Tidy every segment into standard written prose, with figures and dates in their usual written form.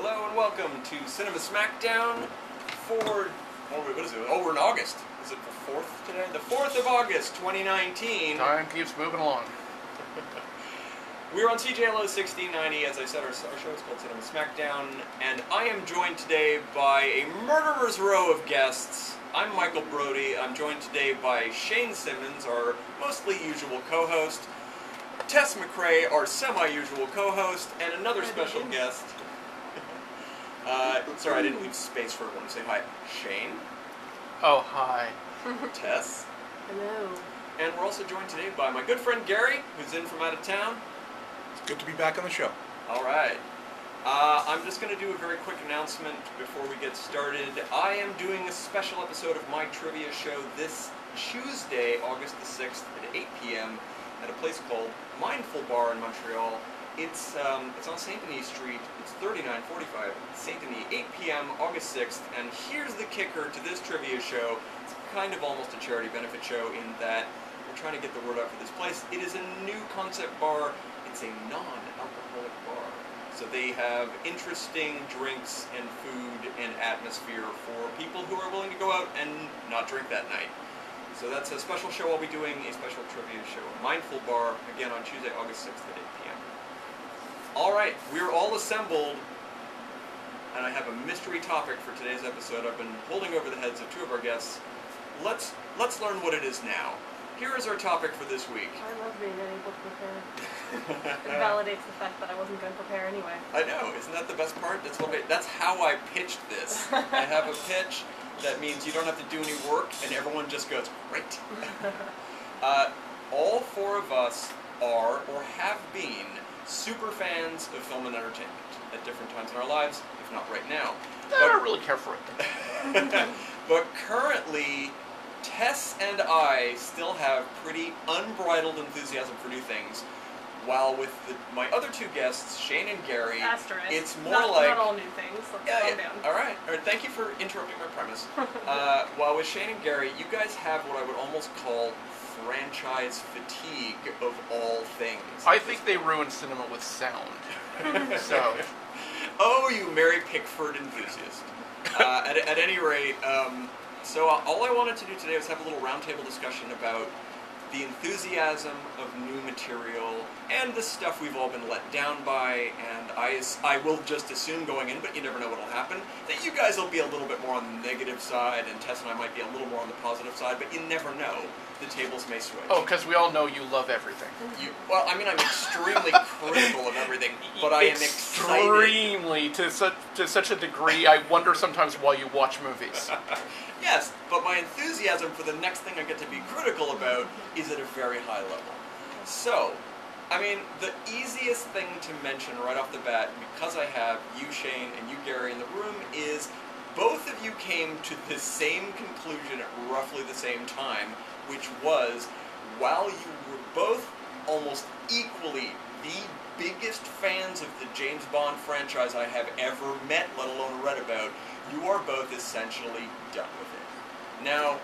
Hello and welcome to Cinema Smackdown for, what is it? Oh, we're in August. Is it the 4th today? The 4th of August, 2019. Time keeps moving along. We're on CJLO 1690. As I said, our show is called Cinema Smackdown, and I am joined today by a murderer's row of guests. I'm Michael Brody. I'm joined today by Shane Simmons, our mostly usual co-host, Tess McRae, our semi-usual co-host, and another special guest. Sorry, I didn't leave space for everyone to say hi. Shane. Oh, hi. Tess. Hello. And we're also joined today by my good friend Gary, who's in from out of town. It's good to be back on the show. All right. I'm just going to do a very quick announcement before we get started. I am doing a special episode of my trivia show this Tuesday, August the 6th at 8 p.m. at a place called Mindful Bar in Montreal. It's on St. Denis Street. It's 3945 St. Denis, 8 p.m. August 6th. And here's the kicker to this trivia show. It's kind of almost a charity benefit show in that we're trying to get the word out for this place. It is a new concept bar. It's a non-alcoholic bar. So they have interesting drinks and food and atmosphere for people who are willing to go out and not drink that night. So that's a special show I'll be doing, a special trivia show. Mindful Bar, again on Tuesday, August 6th at 8 p.m. Alright, we're all assembled, and I have a mystery topic for today's episode. I've been holding over the heads of two of our guests. Let's learn what it is now. Here is our topic for this week. I love being unable to prepare. It validates the fact that I wasn't going to prepare anyway. I know, isn't that the best part? That's how I pitched this. I have a pitch that means you don't have to do any work, and everyone just goes, great. All four of us are, or have been, super fans of film and entertainment at different times in our lives, if not right now. I don't really care for it. But currently, Tess and I still have pretty unbridled enthusiasm for new things, while with my other two guests, Shane and Gary, Asterisk. it's more not like... Not all new things. Let's calm down. All right, thank you for interrupting my premise. While with Shane and Gary, you guys have what I would almost call franchise fatigue of all things. I think they ruined cinema with sound. So. Oh, you Mary Pickford enthusiast. At any rate, so all I wanted to do today was have a little roundtable discussion about the enthusiasm of new material and the stuff we've all been let down by, and I will just assume going in, but you never know what will happen, that you guys will be a little bit more on the negative side, and Tess and I might be a little more on the positive side, but you never know. The tables may switch. Oh, because we all know you love everything. Well, I mean, I'm extremely critical of everything, but I am excited. Extremely, to such a degree, I wonder sometimes why you watch movies. Yes, but my enthusiasm for the next thing I get to be critical about is at a very high level. So, I mean, the easiest thing to mention right off the bat, because I have you, Shane, and you, Gary, in the room, is both of you came to the same conclusion at roughly the same time, which was, while you were both almost equally the biggest fans of the James Bond franchise I have ever met, let alone read about, you are both essentially done with it. Now,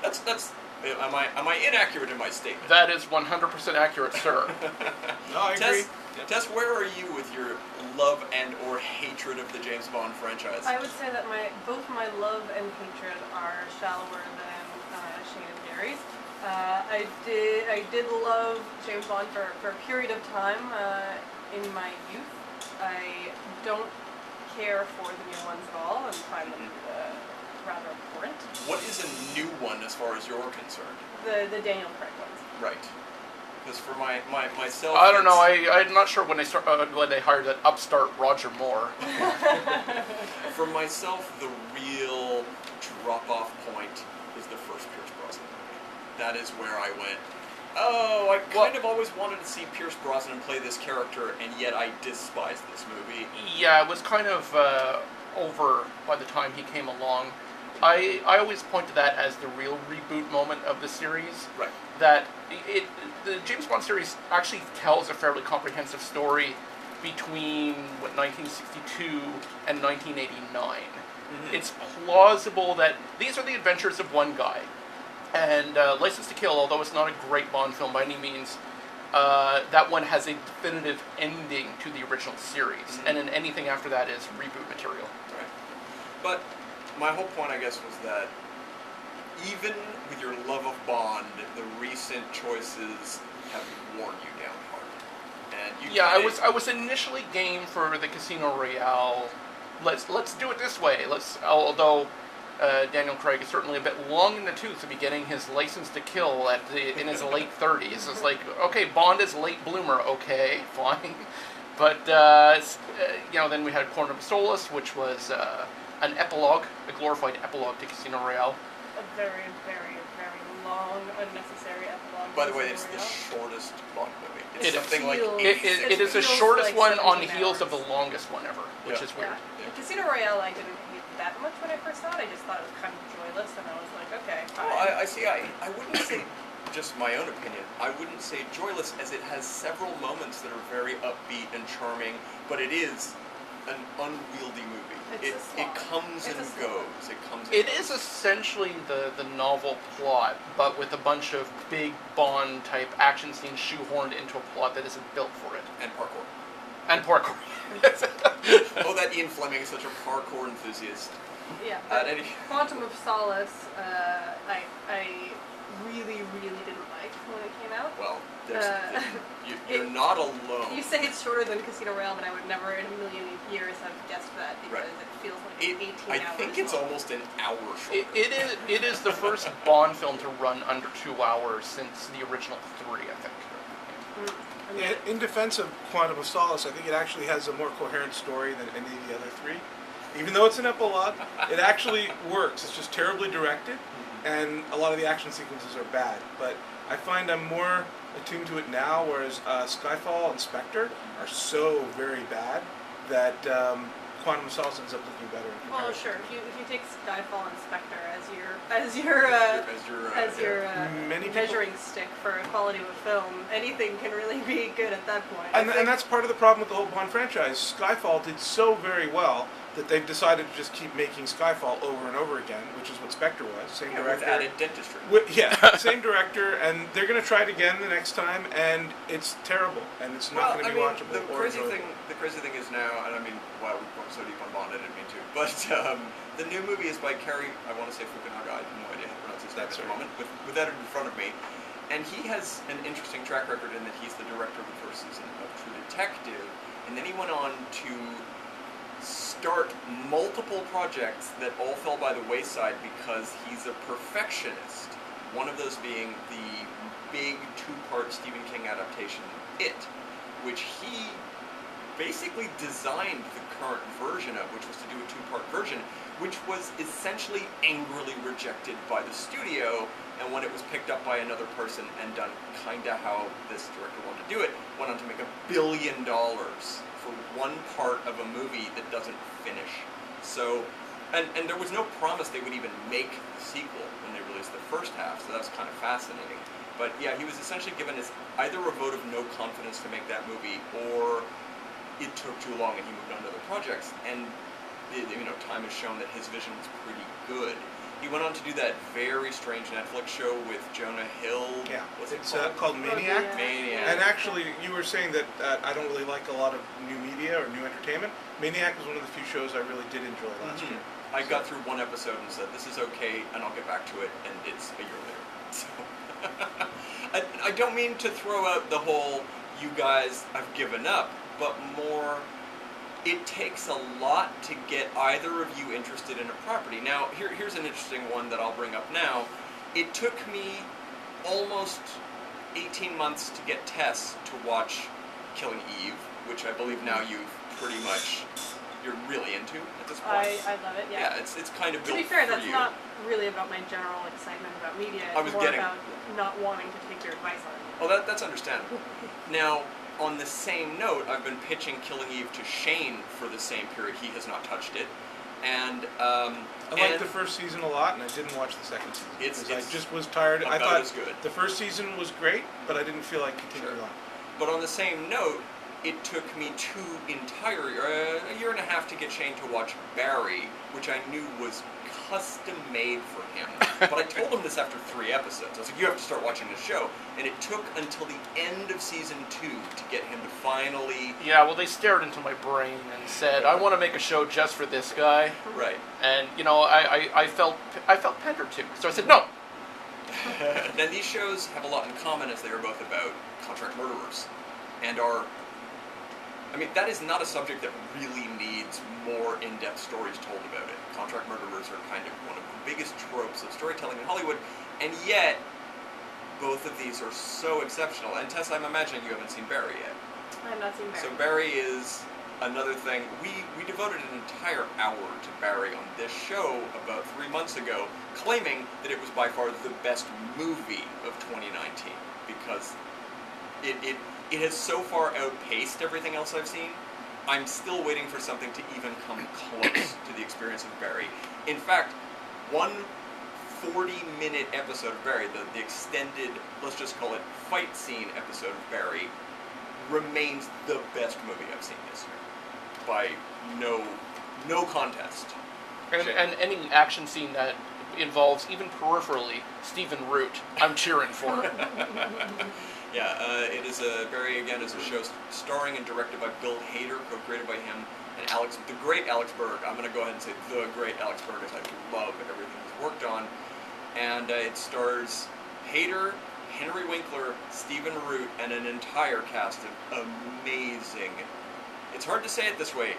am I inaccurate in my statement? That is 100% accurate, sir. No, I agree. Tess, where are you with your love and or hatred of the James Bond franchise? I would say that both my love and hatred are shallower than Shane and Gary's. I did love James Bond for a period of time in my youth. I don't care for the new ones at all and find them rather abhorrent. What is a new one as far as you're concerned? The Daniel Craig ones. Right. Because for myself, I don't know. I'm not sure when they hired that upstart Roger Moore. For myself, the real drop-off point is the first Pierce Brosnan movie. That is where I went, oh, I kind of always wanted to see Pierce Brosnan play this character, and yet I despise this movie. Yeah, it was kind of over by the time he came along. I always point to that as the real reboot moment of the series. Right. That the James Bond series actually tells a fairly comprehensive story between 1962 and 1989. Mm-hmm. It's plausible that these are the adventures of one guy. And License to Kill, although it's not a great Bond film by any means, that one has a definitive ending to the original series, and then anything after that is reboot material. Right. But my whole point, I guess, was that even with your love of Bond, the recent choices have worn you down hard. And you I was initially game for the Casino Royale. Let's do it this way. Although Daniel Craig is certainly a bit long in the tooth to be getting his license to kill in his late 30s. It's like, okay, Bond is a late bloomer. Okay, fine. But then we had Quantum of Solace, which was an epilogue, a glorified epilogue to Casino Royale. A very, very, very long, unnecessary epilogue. By the way, it's the shortest Bond movie. It something like it is the shortest like one on the 17 heels hours. of the longest one ever, which is weird. Yeah. Casino Royale, I didn't hate that much when I first saw it. I just thought it was kind of joyless, and I was like, okay, fine. Oh, I see. I wouldn't say, just my own opinion, I wouldn't say joyless, as it has several moments that are very upbeat and charming, but it is an unwieldy movie. It comes and goes. It is essentially the novel plot, but with a bunch of big Bond-type action scenes shoehorned into a plot that isn't built for it. And parkour. And parkour. Oh, that Ian Fleming is such a parkour enthusiast. Yeah. Quantum of Solace, I really, really didn't like when it came out. Well, you're not alone. You say it's shorter than Casino Royale, but I would never in a million years have guessed that because it feels like 18 hours. I think it's almost an hour shorter. It is the first Bond film to run under 2 hours since the original 3, I think. In defense of Quantum of Solace, I think it actually has a more coherent story than any of the other three. Even though it's an epilogue, it actually works. It's just terribly directed, and a lot of the action sequences are bad. But I find I'm more attuned to it now, whereas Skyfall and Spectre are so very bad that Quantum of Solace ends up looking better. Well, sure. If you take Skyfall and Spectre as your measuring stick for quality of a film, anything can really be good at that point. And that's part of the problem with the whole Bond franchise. Skyfall did so very well that they've decided to just keep making Skyfall over and over again, which is what Spectre was. Same director. With added dentistry. Same director, and they're going to try it again the next time, and it's terrible, and it's not going to be watchable. The crazy thing is now, and I mean, wow, we've gone so deep on Bond, I didn't mean to, but the new movie is by Cary, I want to say Fukunaga, I have no idea how to pronounce his name at the moment, without it in front of me, and he has an interesting track record in that he's the director of the first season of True Detective, and then he went on to start multiple projects that all fell by the wayside because he's a perfectionist. One of those being the big 2-part Stephen King adaptation, It, which he basically designed the current version of, which was to do a 2-part version, which was essentially angrily rejected by the studio, and when it was picked up by another person and done kinda how this director wanted to do it, went on to make $1 billion for one part of a movie that doesn't finish. So, and there was no promise they would even make the sequel when they released the first half, so that was kind of fascinating. But yeah, he was essentially given either a vote of no confidence to make that movie, or it took too long and he moved on to other projects. And time has shown that his vision was pretty good. He went on to do that very strange Netflix show with Jonah Hill. Yeah, what's it it's called? called Maniac. Maniac. And actually, you were saying that I don't really like a lot of new media or new entertainment. Maniac was one of the few shows I really did enjoy last year. I got through one episode and said, this is okay, and I'll get back to it, and it's a year later. So I don't mean to throw out the whole, you guys, I've given up, but more, it takes a lot to get either of you interested in a property. Now, here's an interesting one that I'll bring up now. It took me almost 18 months to get Tess to watch Killing Eve, which I believe now you're really into at this point. I love it, yeah. Yeah, it's kind of built to be fair, for that's you. not really about my general excitement about media. It's more about not wanting to take your advice on it. Well, that's understandable. Now, on the same note, I've been pitching Killing Eve to Shane for the same period. He has not touched it. And I liked the first season a lot, and I didn't watch the second season. I just was tired. I thought as good. The first season was great, but I didn't feel like continuing on. But on the same note, it took me a year and a half to get Shane to watch Barry, which I knew was custom made for him. But I told him this after 3 episodes. I was like, you have to start watching this show. And it took until the end of season 2 to get him to finally... Yeah, well, they stared into my brain and said, I want to make a show just for this guy. Right. And, I felt pandered to. So I said, no. Then these shows have a lot in common as they are both about contract murderers. And are... I mean, that is not a subject that really needs more in-depth stories told about it. Contract murderers are kind of one of the biggest tropes of storytelling in Hollywood, and yet, both of these are so exceptional. And Tess, I'm imagining you haven't seen Barry yet. I have not seen Barry. So Barry is another thing. We devoted an entire hour to Barry on this show about 3 months ago, claiming that it was by far the best movie of 2019, because it has so far outpaced everything else I've seen. I'm still waiting for something to even come close to the experience of Barry. In fact, one 40-minute episode of Barry, the extended, let's just call it fight scene episode of Barry, remains the best movie I've seen this year. By no contest. And any action scene that involves, even peripherally, Stephen Root, I'm cheering for. Yeah, it is Barry, again, is a show starring and directed by Bill Hader, co-created by him, and the great Alex Berg. I'm going to go ahead and say the great Alex Berg, as I love everything he's worked on. And it stars Hader, Henry Winkler, Stephen Root, and an entire cast of amazing, it's hard to say it this way,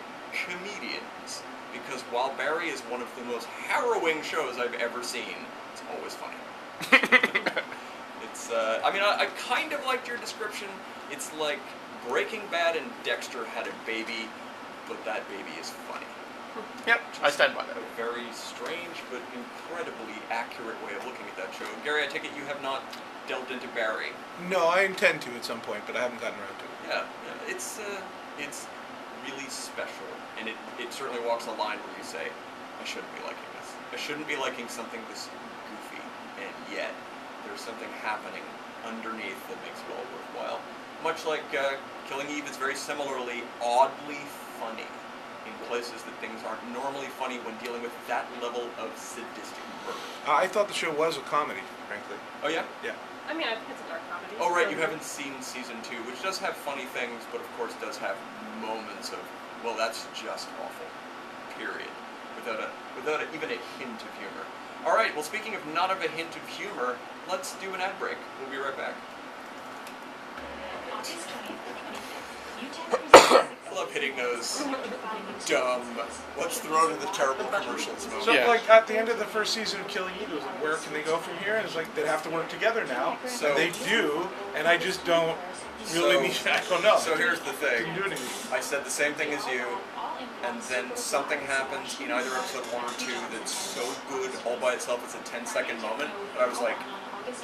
comedians. Because while Barry is one of the most harrowing shows I've ever seen, it's always funny. I kind of liked your description. It's like Breaking Bad and Dexter had a baby, but that baby is funny. Yep, I stand by that. A very strange but incredibly accurate way of looking at that show. Gary, I take it you have not delved into Barry. No, I intend to at some point, but I haven't gotten around to it. Yeah, it's really special, and it certainly walks a line where you say, I shouldn't be liking this. I shouldn't be liking something this goofy, and yet there's something happening underneath that makes it all worthwhile. Much like Killing Eve is very similarly oddly funny in places that things aren't normally funny when dealing with that level of sadistic murder. I thought the show was a comedy, frankly. Oh yeah? Yeah. I mean, it's a dark comedy. Oh right, so- you haven't seen season 2, which does have funny things, but of course does have moments of, well, that's just awful. Period. Without even a hint of humor. All right. Well, speaking of not of a hint of humor, let's do an ad break. We'll be right back. I love hitting those dumb, let's throw to the terrible commercials moments. So, Yeah. like, at the end of the first season of Killing Eve, it was like, where can they go from here? And it's like, they have to work together now. So- And they do, and I just don't really need, I don't know. So here's the thing. Didn't do anything. I said the same thing as you, and then something happens in either episode 1 or 2 that's so good all by itself it's a 10-second moment. But I was like,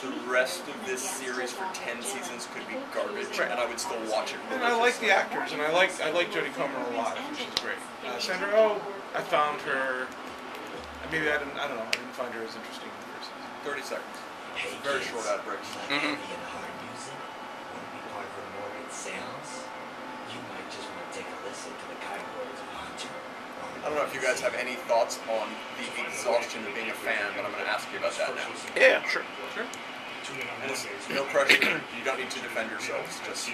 the rest of this series for 10 seasons could be garbage, and I would still watch it. And I like the actors, and I like Jodie Comer a lot. I think she's great. Sandra Oh, I found her. Maybe I don't know. I didn't find her as interesting in the first season. 30 seconds. It's a very short ad break. Mhm. Hard music, want to be part of a morbid seance? You might just want to take a listen to the kind words of Hunter. I don't know if you guys have any thoughts on the exhaustion of being a fan, but I'm going to ask you about that now. Yeah, sure. Sure. And it's no pressure. You don't need to defend yourselves. Just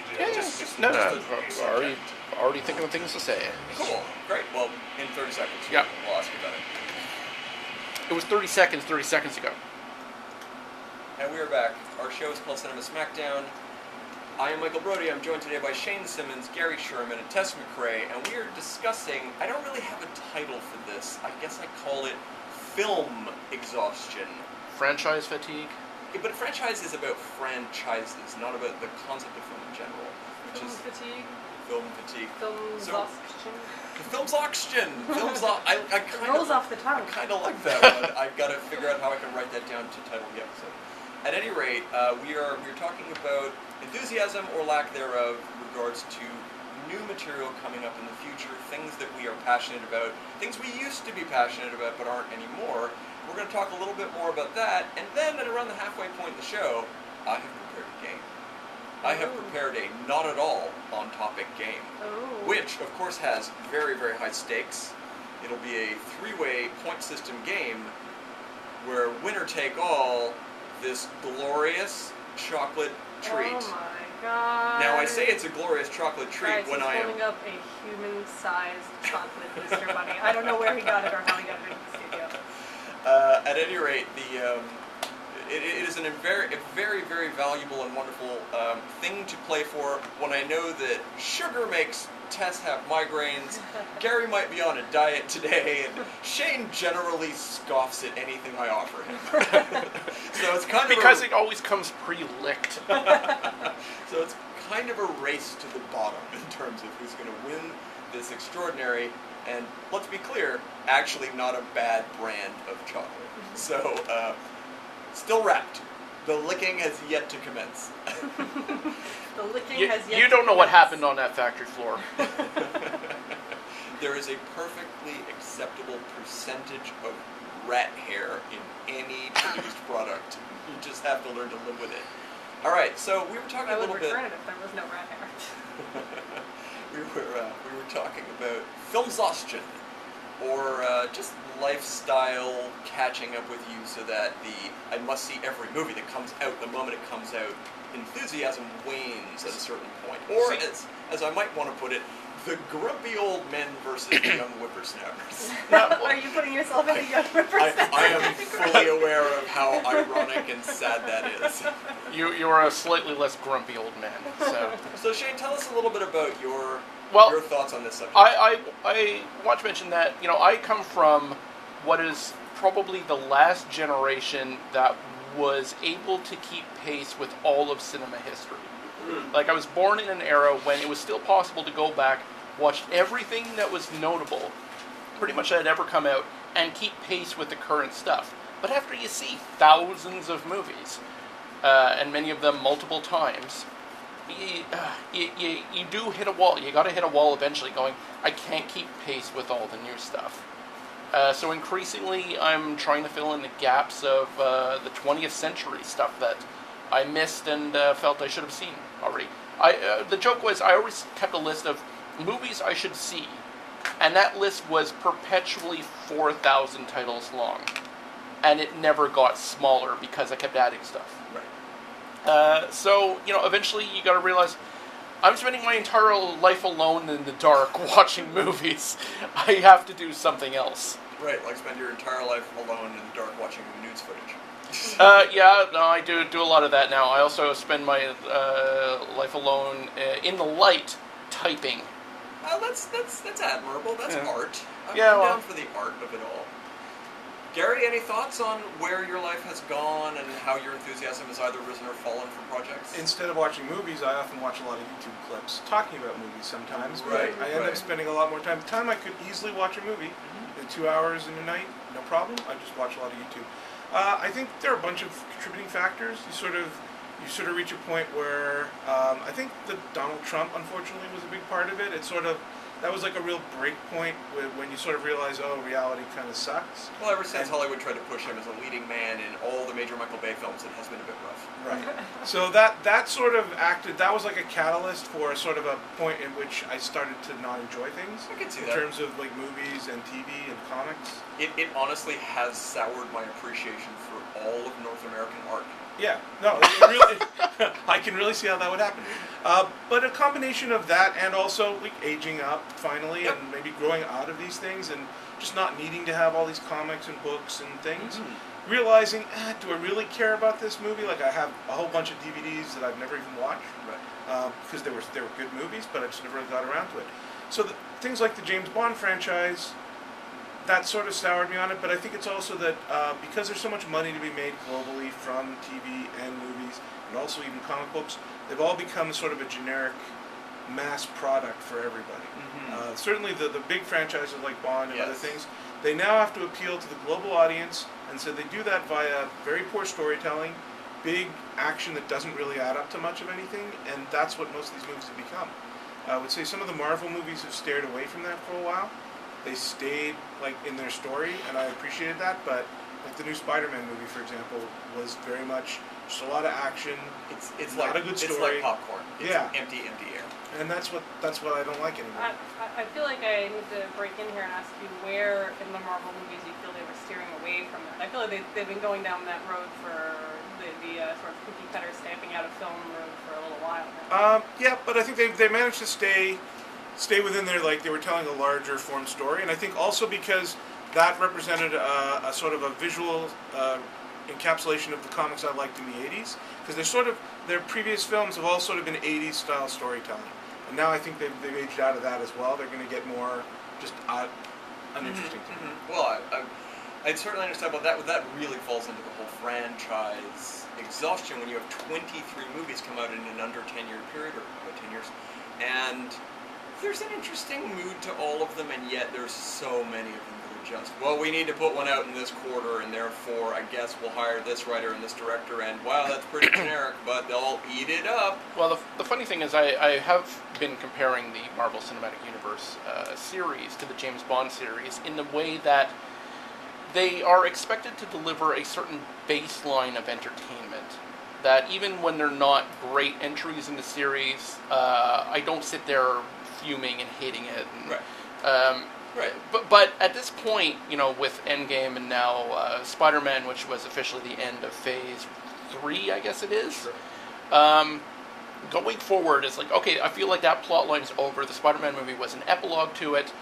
No, just I'm already thinking of things to say. Cool. Great. Well, in 30 seconds, Yeah. we'll ask you about it. It was 30 seconds ago. And we are back. Our show is called Cinema Smackdown. I am Michael Brody. I'm joined today by Shane Simmons, Gary Sherman, and Tess McRae, and we are discussing, I don't really have a title for this. I guess I call it Film Exhaustion. Franchise fatigue? Yeah, but franchise is about franchises, not about the concept of film in general. Which Film is fatigue. film fatigue. Film So- exhaustion. Film's auction! I kind Rolls of... off the tongue. I kind of like that one. I've got to figure out how I can write that down to title the episode. At any rate, we're talking about enthusiasm or lack thereof in regards to new material coming up in the future, things that we are passionate about, things we used to be passionate about but aren't anymore. We're going to talk a little bit more about that, and then at around the halfway point in the show, I have prepared a game. I have prepared a not at all on topic game, which of course has very, very high stakes. It'll be a 3-way point system game where winner take all this glorious chocolate treat. Oh my god. Now I say it's a glorious chocolate treat Guys, when I he's am... holding up a human-sized chocolate Mr. Bunny. I don't know where he got it or how he got it in the studio. At any rate, it is a very, very valuable and wonderful thing to play for when I know that sugar makes Tess have migraines, Gary might be on a diet today, and Shane generally scoffs at anything I offer him. So it's kind of because it always comes pre-licked. So it's kind of a race to the bottom in terms of who's going to win this extraordinary, and let's be clear, actually not a bad brand of chocolate. So, still wrapped. The licking has yet to commence. The licking has yet You to don't know what commence. happened on that factory floor. There is a perfectly acceptable percentage of rat hair in any produced product. You just have to learn to live with it. All right, so we were talking I a would little bit. return it if there was no rat hair. we were talking about Exhaustion, or just lifestyle catching up with you, so that I must see every movie that comes out the moment it comes out. Enthusiasm wanes at a certain point, or as I might want to put it, the grumpy old men versus the young whippersnappers. Are you putting yourself in the young whippersnapper? I am fully aware of how ironic and sad that is. You are a slightly less grumpy old man. So Shane, tell us a little bit about your thoughts on this subject. I want to mention that I come from what is probably the last generation that was able to keep pace with all of cinema history. Like, I was born in an era when it was still possible to go back, watch everything that was notable, pretty much that had ever come out, and keep pace with the current stuff. But after you see thousands of movies, and many of them multiple times, you do hit a wall. You got to hit a wall eventually going, I can't keep pace with all the new stuff. So increasingly, I'm trying to fill in the gaps of the 20th century stuff that I missed and felt I should have seen already. The joke was I always kept a list of movies I should see, and that list was perpetually 4,000 titles long, and it never got smaller because I kept adding stuff. Right. So eventually you got to realize I'm spending my entire life alone in the dark watching movies. I have to do something else. Right, like spend your entire life alone in the dark watching nudes footage. I do a lot of that now. I also spend my life alone in the light typing. That's admirable. That's art. I'm down for the art of it all. Gary, any thoughts on where your life has gone and how your enthusiasm has either risen or fallen for projects? Instead of watching movies, I often watch a lot of YouTube clips talking about movies sometimes. Right, But I end up spending a lot more time. Time I could easily watch a movie in 2 hours in a night, no problem. I just watch a lot of YouTube. I think there are a bunch of contributing factors. You sort of reach a point where I think that Donald Trump, unfortunately, was a big part of it. That was like a real break point when you sort of realize, oh, reality kind of sucks. Well, ever since Hollywood tried to push him as a leading man in all the major Michael Bay films, it has been a bit rough. Right. So that sort of that was like a catalyst for sort of a point in which I started to not enjoy things. I can see in that. terms of like movies and TV and comics. It honestly has soured my appreciation for all of North American art. Yeah, no, it really, I can really see how that would happen. But a combination of that and also like aging up finally and maybe growing out of these things and just not needing to have all these comics and books and things. Realizing, do I really care about this movie? Like I have a whole bunch of DVDs that I've never even watched because they were good movies, but I just never really got around to it. So things like the James Bond franchise, that sort of soured me on it, but I think it's also that because there's so much money to be made globally from TV and movies, and also even comic books, they've all become sort of a generic mass product for everybody. Certainly the big franchises like Bond and other things, they now have to appeal to the global audience, and so they do that via very poor storytelling, big action that doesn't really add up to much of anything, and that's what most of these movies have become. I would say some of the Marvel movies have steered away from that for a while. They stayed like in their story, and I appreciated that. But like the new Spider-Man movie, for example, was very much Just a lot of action. It's Not like a good It's story. like popcorn. It's Yeah. empty air. And that's what I don't like anymore. I feel like I need to break in here and ask you where in the Marvel movies you feel they were steering away from that. I feel like they've been going down that road for the sort of cookie cutter stamping out of film road for a little while now. Yeah, but I think they managed to stay within their, like, they were telling a larger form story, and I think also because that represented a sort of a visual encapsulation of the comics I liked in the 80s, because their previous films have all sort of been 80s style storytelling, and now I think they've aged out of that as well. They're going to get more just uninteresting to me. Well, I'd certainly understand about that. That really falls into the whole franchise exhaustion when you have 23 movies come out in an under 10-year period, or about 10 years, and there's an interesting mood to all of them, and yet there's so many of them that are just, well, we need to put one out in this quarter, and therefore I guess we'll hire this writer and this director, and wow, that's pretty generic, but they'll eat it up. Well, the funny thing is I have been comparing the Marvel Cinematic Universe series to the James Bond series in the way that they are expected to deliver a certain baseline of entertainment. That even when they're not great entries in the series, I don't sit there fuming and hating it. And, Right. But at this point, with Endgame and now Spider-Man, which was officially the end of Phase 3, I guess it is. Sure. Going forward, it's like, okay, I feel like that plot line's over. The Spider-Man movie was an epilogue to it.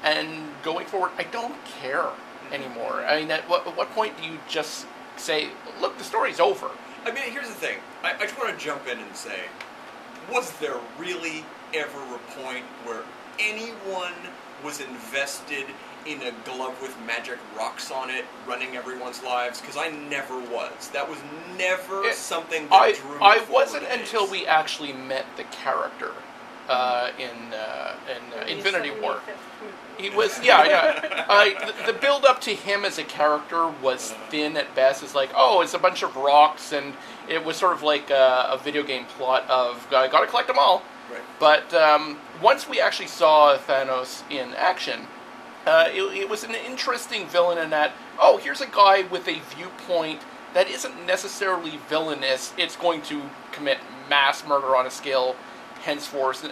And going forward, I don't care anymore. I mean, at what point do you just say, look, the story's over? I mean, here's the thing. I just want to jump in and say, was there really ever a point where anyone was invested in a glove with magic rocks on it running everyone's lives? Because I never was. That was never something that drew me I forward wasn't in until it. we actually met the character in Infinity War. He was, the build up to him as a character was thin at best. It's like, oh, it's a bunch of rocks, and it was sort of like a video game plot of gotta collect them all. Right. But once we actually saw Thanos in action, it was an interesting villain in that, oh, here's a guy with a viewpoint that isn't necessarily villainous. It's going to commit mass murder on a scale henceforth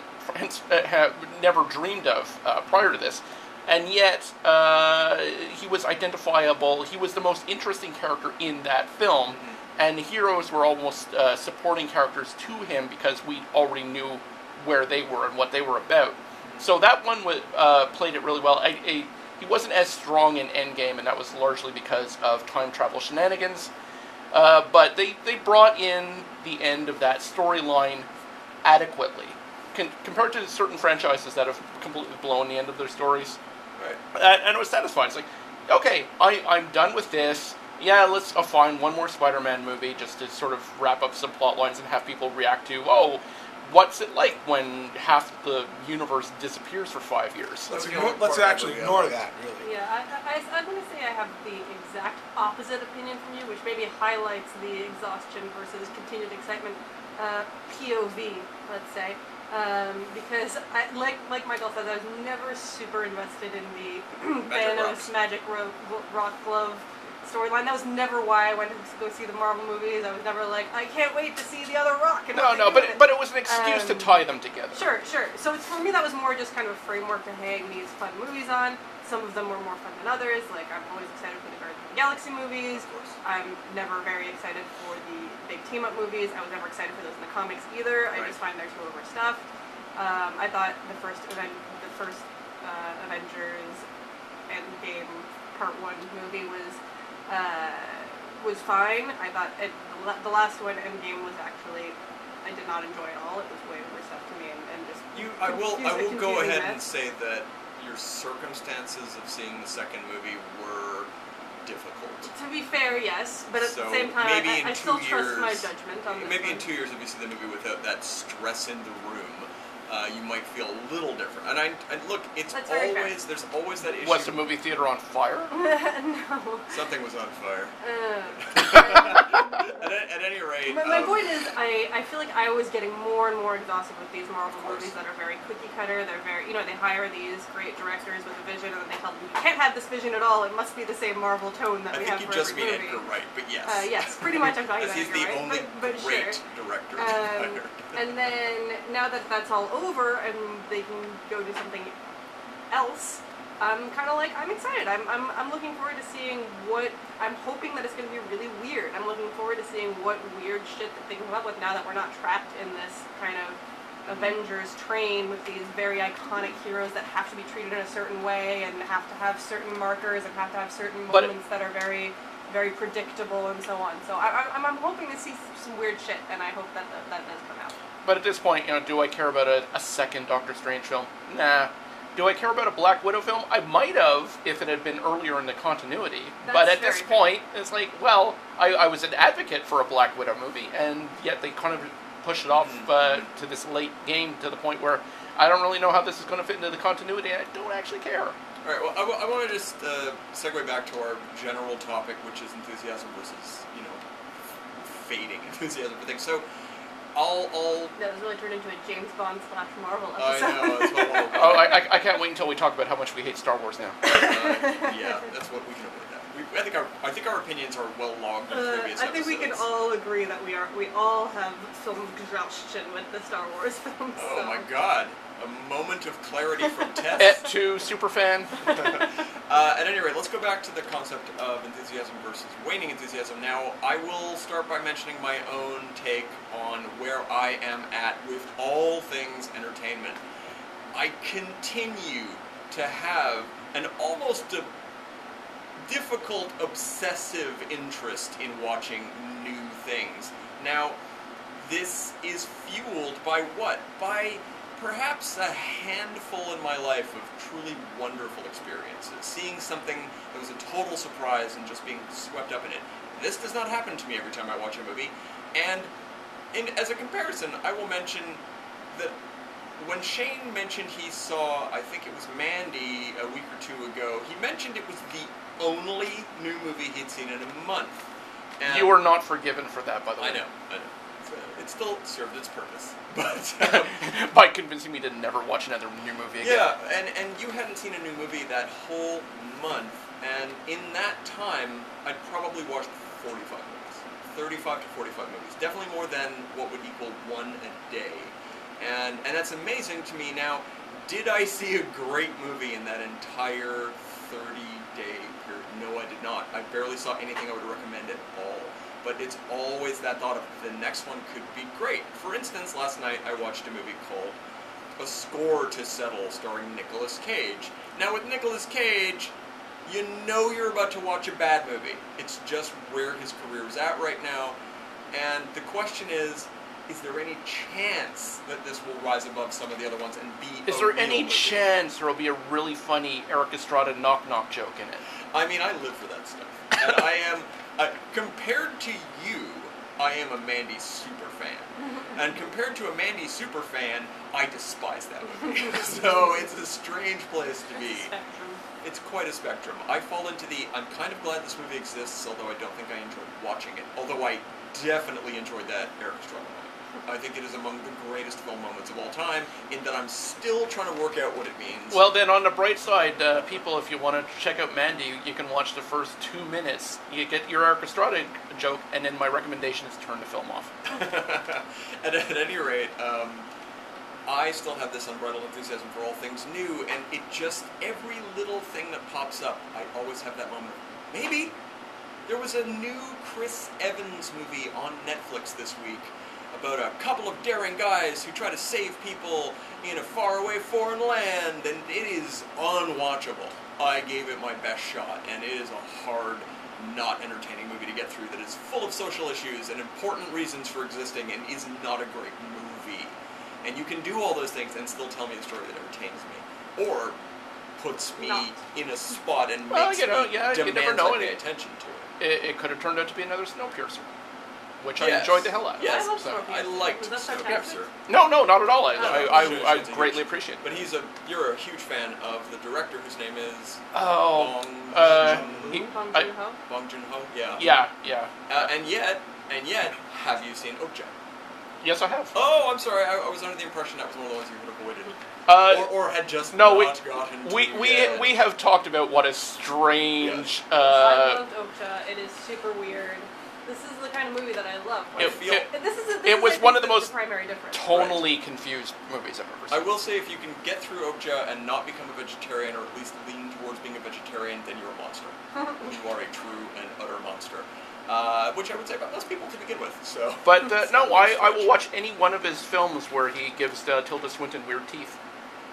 never dreamed of prior to this. And yet, he was identifiable. He was the most interesting character in that film. Mm-hmm. And the heroes were almost supporting characters to him because we already knew where they were and what they were about. Mm-hmm. So that one played it really well. He wasn't as strong in Endgame, and that was largely because of time travel shenanigans. But they brought in the end of that storyline adequately. Compared to certain franchises that have completely blown the end of their stories. Right. And it was satisfying. It's like, okay, I'm done with this. Yeah, let's find one more Spider-Man movie just to sort of wrap up some plot lines and have people react to, oh, what's it like when half the universe disappears for 5 years? Let's actually ignore that, really. Yeah, I'm going to say I have the exact opposite opinion from you, which maybe highlights the exhaustion versus continued excitement POV, let's say. Because, like Michael said, I was never super invested in the Thanos Magic Rock Glove storyline. That was never why I went to go see the Marvel movies. I was never like, I can't wait to see the other rock. And but it was an excuse to tie them together. Sure. So for me, that was more just kind of a framework to hang these fun movies on. Some of them were more fun than others. Like, I'm always excited for the Guardians of the Galaxy movies. I'm never very excited for the big team-up movies. I was never excited for those in the comics either. I just find they're too overstuffed. I thought the first Avengers Endgame Part 1 movie was fine. I thought the last one, Endgame, was actually, I did not enjoy at all. It was way overstuffed to me and just I will go ahead and say that your circumstances of seeing the second movie were difficult. To be fair, yes, but at the same time, I still trust my judgment on this. Maybe in 2 years, if you see the movie without that stress in the room, you might feel a little different. And look, it's That's very fair. there's always that issue. Was the movie theater on fire? No. Something was on fire. Uh, At any rate, my point is, I feel like I was getting more and more exhausted with these Marvel course. movies that are very cookie cutter. They're very, they hire these great directors with a vision, and then they tell them, you can't have this vision at all. It must be the same Marvel tone that I we think have you for just every mean movie. Edgar Wright, but yes. Yes, pretty much I'm talking As about he's Edgar the Wright, only but great sure. director hired. And then, now that that's all over and they can go do something else, I'm kind of like, I'm excited. I'm looking forward to seeing I'm hoping that it's going to be really weird. I'm looking forward to seeing what weird shit that they come up with now that we're not trapped in this kind of Avengers train with these very iconic heroes that have to be treated in a certain way and have to have certain markers and have to have certain moments that are very, very predictable and so on. So I'm hoping to see some weird shit, and I hope that does come out. But at this point, do I care about a second Doctor Strange film? Nah. Do I care about a Black Widow film? I might have if it had been earlier in the continuity. But at this point, it's like, well, I was an advocate for a Black Widow movie, and yet they kind of pushed it off to this late game to the point where I don't really know how this is going to fit into the continuity, and I don't actually care. All right, well, I want to just segue back to our general topic, which is enthusiasm versus, fading enthusiasm for things. So, That was really turned into a James Bond / Marvel episode. I know, that's what we'll I can't wait until we talk about how much we hate Star Wars now. yeah, that's what we can avoid that. I think our opinions are well logged in previous episodes. I think we can all agree that we all have some exhaustion with the Star Wars films. Oh my God. A moment of clarity from Tess. Et2, superfan. At any rate, let's go back to the concept of enthusiasm versus waning enthusiasm. Now, I will start by mentioning my own take on where I am at with all things entertainment. I continue to have an almost difficult, obsessive interest in watching new things. Now, this is fueled by what? By perhaps a handful in my life of truly wonderful experiences. Seeing something that was a total surprise and just being swept up in it. This does not happen to me every time I watch a movie. And as a comparison, I will mention that when Shane mentioned he saw, I think it was Mandy a week or two ago, he mentioned it was the only new movie he'd seen in a month. And You are not forgiven for that, by the way. I know. It still served its purpose. But by convincing me to never watch another new movie again. yeah, and you hadn't seen a new movie that whole month, and in that time, I'd probably watched 45 movies. 35 to 45 movies. Definitely more than what would equal one a day. And that's amazing to me. Now, did I see a great movie in that entire 30-day period? No, I did not. I barely saw anything I would recommend at all. But it's always that thought of the next one could be great. For instance, last night I watched a movie called A Score to Settle, starring Nicolas Cage. Now with Nicolas Cage, you know you're about to watch a bad movie. It's just where his career is at right now. And the question is there any chance that this will rise above some of the other ones and be Is there real any movie? chance there will be a really funny Eric Estrada knock-knock joke in it? I mean, I live for that stuff. And I am, compared to you, I am a Mandy superfan. And compared to a Mandy superfan, I despise that movie. So it's a strange place to be. Spectrum. It's quite a spectrum. I fall into I'm kind of glad this movie exists, although I don't think I enjoyed watching it. Although I definitely enjoyed that Eric Estrada moment. I think it is among the greatest film moments of all time, in that I'm still trying to work out what it means. Well, then, on the bright side, people, if you want to check out Mandy, you can watch the first 2 minutes. You get your Eric Estrada joke, and then my recommendation is turn the film off. At any rate, I still have this unbridled enthusiasm for all things new, and it just, every little thing that pops up, I always have that moment of, maybe there was a new Chris Evans movie on Netflix this week about a couple of daring guys who try to save people in a faraway foreign land, and it is unwatchable. I gave it my best shot, and it is a hard, not entertaining movie to get through that is full of social issues and important reasons for existing and is not a great movie. And you can do all those things and still tell me a story that entertains me, or puts me in a spot and makes me you never demand know. I pay attention to it. It could have turned out to be another Snowpiercer. which I Yes. enjoyed the hell out of. Yes. I love So- Smoking. I liked Was that Smoking fantastic? Sir. No, not at all. Oh. I Shane's a greatly huge- appreciate it. But you're a huge fan of the director whose name is Oh, Bong he- Bong I- Joon-ho? Bong Joon-ho. Yeah. yeah. And yet, have you seen Okja? Yes, I have. Oh, I'm sorry. I was under the impression that was one of the ones you had avoided, or had just no, not gotten to yet. we have talked about what a strange. I loved Okja. It is super weird. This is the kind of movie that I love. I feel. It was one of the most primary difference. tonally confused movies I've ever I seen. will say, if you can get through Okja and not become a vegetarian, or at least lean towards being a vegetarian, then you're a monster. You are a true and utter monster. Which I would say about most people to begin with. So. But It's no, not a I will stretch. watch any one of his films where he gives Tilda Swinton weird teeth.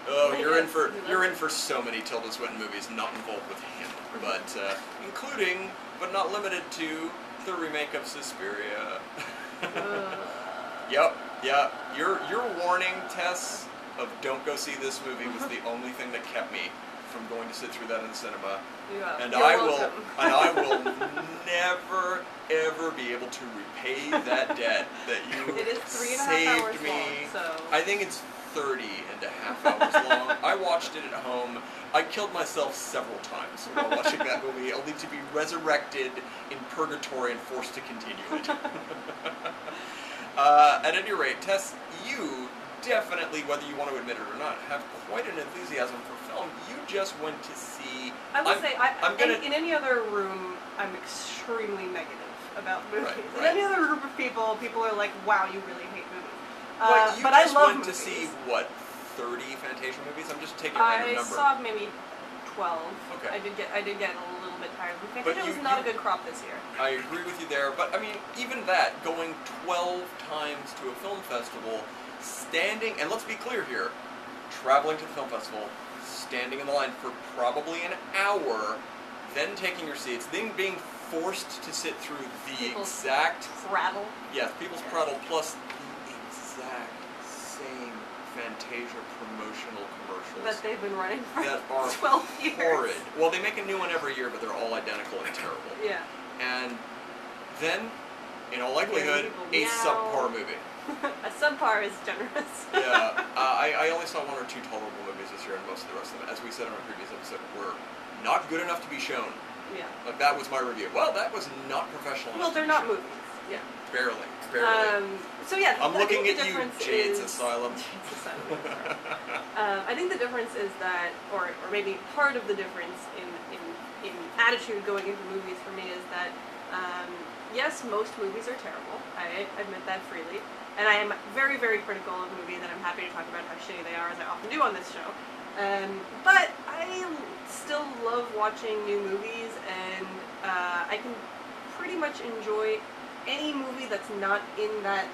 Oh, you're in Yes, for so many Tilda Swinton movies not involved with him, but including but not limited to the remake of Suspiria. Yep. Your warning, Tess, of don't go see this movie was the only thing that kept me from going to sit through that in the cinema. Yeah. And You're I welcome. will never ever be able to repay that debt that you It is 3.5 saved hours me. long, so. I think it's 30.5 hours long. I watched it at home. I killed myself several times while watching that movie, only to be resurrected in purgatory and forced to continue it. At any rate, Tess, you definitely, whether you want to admit it or not, have quite an enthusiasm for film. You just went to see... I would say, I'm gonna- in any other room, I'm extremely negative about movies. Right. In any other group of people are like, wow, you really hate movies. But you but just I love went movies. to see, what, 30 Fantasia movies? I'm just taking a random I number. saw maybe 12. Okay. I did get a little bit tired. But Fantasia was not a good crop this year. I agree with you there, but I mean, even that, going 12 times to a film festival, standing, and let's be clear here, traveling to the film festival, standing in the line for probably an hour, then taking your seats, then being forced to sit through the People's exact, Prattle. yes, People's Prattle plus the exact same Fantasia promotional commercials. That they've been running for That are 12 years. horrid. Well, they make a new one every year, but they're all identical and terrible. Yeah. And then, in all likelihood, people a meow. subpar movie. A subpar is generous. Yeah, I only saw one or two tolerable movies this year, and most of the rest of them, as we said in our previous episode, were not good enough to be shown. Yeah. Like, that was my review. Well, that was not professional Well, enough to they're be not shown. movies. Yeah. Barely. So yeah, I'm I looking think at the you, difference Jade's is- Asylum. Jade's Asylum. I think the difference is that, or maybe part of the difference in attitude going into movies for me is that, yes, most movies are terrible. I admit that freely. And I am very, very critical of movies, and I'm happy to talk about how shitty they are, as I often do on this show. But I still love watching new movies, and I can pretty much enjoy any movie that's not in that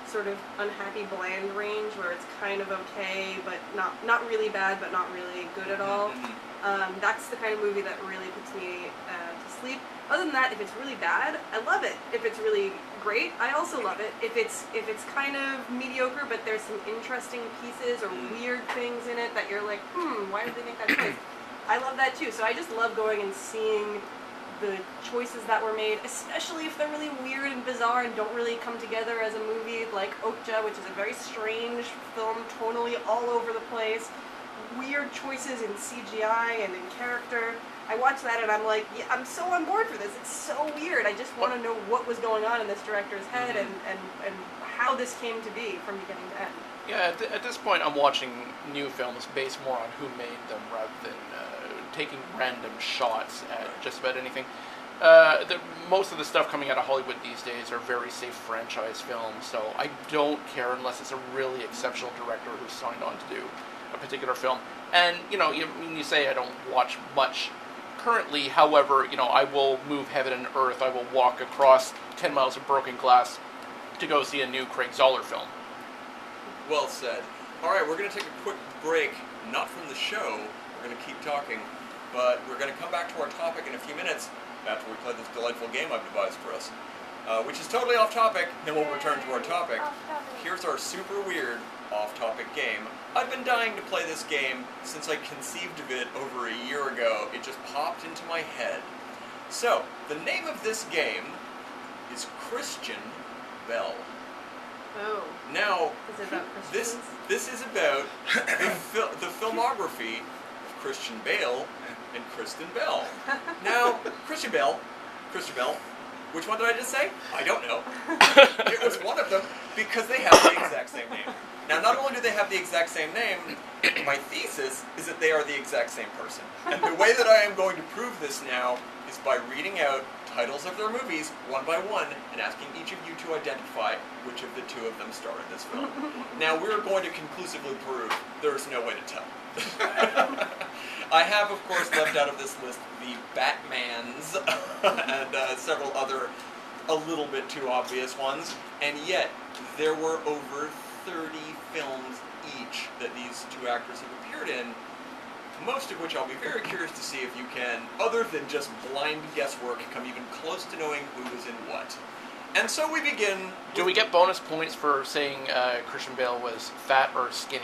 sort of unhappy bland range where it's kind of okay, but not really bad, but not really good at all. That's the kind of movie that really puts me to sleep. Other than that, if it's really bad, I love it. If it's really great, I also love it. If it's kind of mediocre, but there's some interesting pieces or weird things in it that you're like, why did they make that choice? I love that too. So I just love going and seeing the choices that were made, especially if they're really weird and bizarre and don't really come together as a movie, like Okja, which is a very strange film, tonally all over the place. Weird choices in CGI and in character. I watch that and I'm like, yeah, I'm so on board for this. It's so weird. I just want to know what was going on in this director's head and how this came to be from beginning to end. Yeah, at this point, I'm watching new films based more on who made them rather than taking random shots at just about anything. Most of the stuff coming out of Hollywood these days are very safe franchise films, so I don't care unless it's a really exceptional director who's signed on to do a particular film. And, you say I don't watch much currently, however, I will move heaven and earth. I will walk across 10 miles of broken glass to go see a new Craig Zoller film. Well said. Alright, we're going to take a quick break, not from the show, we're going to keep talking, but we're going to come back to our topic in a few minutes after we play this delightful game I've devised for us, which is totally off topic, then we'll return to our topic. Here's our super weird off-topic game. I've been dying to play this game since I conceived of it over a year ago. It just popped into my head. So, the name of this game is Christian Bell. Oh. Now, Is it about this Christians? is about the filmography of Christian Bale and Kristen Bell. Now, Christian Bell, which one did I just say? I don't know. It was one of them because they have the exact same name. Now, not only do they have the exact same name, my thesis is that they are the exact same person. And the way that I am going to prove this now is by reading out titles of their movies one by one and asking each of you to identify which of the two of them star in this film. Now, we're going to conclusively prove there's no way to tell. I have, of course, left out of this list the Batmans and several other a little bit too obvious ones, and yet there were over 30 films each that these two actors have appeared in, most of which I'll be very curious to see if you can, other than just blind guesswork, come even close to knowing who was in what. And so we begin... Do we get bonus points for saying Christian Bale was fat or skinny